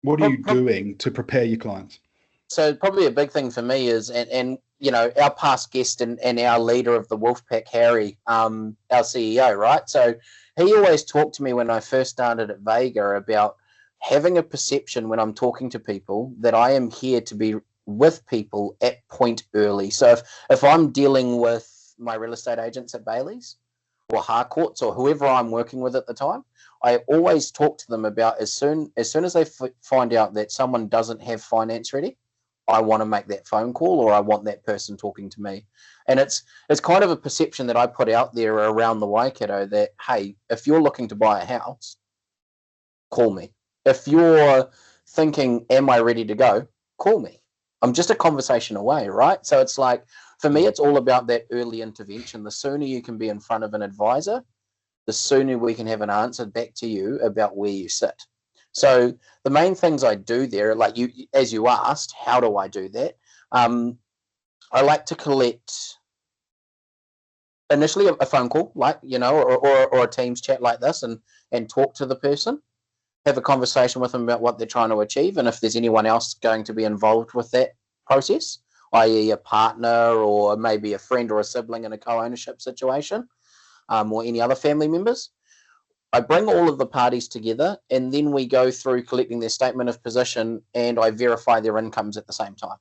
What are you doing to prepare your clients? So probably a big thing for me is, and you know, our past guest and our leader of the Wolfpack, Harry, our CEO, right? So he always talked to me when I first started at Vega about having a perception when I'm talking to people that I am here to be with people at point early. So if I'm dealing with my real estate agents at Bailey's or Harcourts or whoever I'm working with at the time, I always talk to them about as soon as they find out that someone doesn't have finance ready, I want to make that phone call or I want that person talking to me. And it's kind of a perception that I put out there around the Waikato that, hey, if you're looking to buy a house, call me. If you're thinking, am I ready to go? Call me. I'm just a conversation away, right? So it's like, for me, it's all about that early intervention. The sooner you can be in front of an advisor, the sooner we can have an answer back to you about where you sit. So the main things I do there, like you, as you asked, how do I do that? I like to collect initially a phone call, like, you know, or a Teams chat like this, and talk to the person, have a conversation with them about what they're trying to achieve, and if there's anyone else going to be involved with that process, i.e. a partner or maybe a friend or a sibling in a co-ownership situation, or any other family members. I bring all of the parties together and then we go through collecting their statement of position and I verify their incomes at the same time.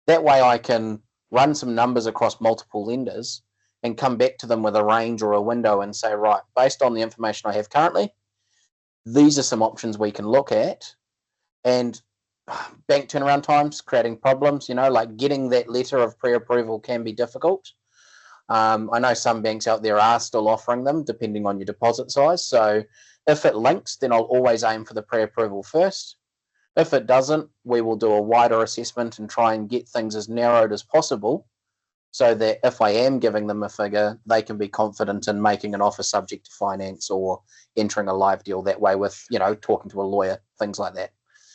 That way I can run some numbers across multiple lenders and come back to them with a range or a window and say, right, based on the information I have currently, these are some options we can look at. And bank turnaround times, creating problems, you know, like getting that letter of pre-approval can be difficult. I know some banks out there are still offering them depending on your deposit size. So if it links, then I'll always aim for the pre-approval first. If it doesn't, we will do a wider assessment and try and get things as narrowed as possible so that if I am giving them a figure, they can be confident in making an offer subject to finance or entering a live deal that way with, you know, talking to a lawyer, things like that.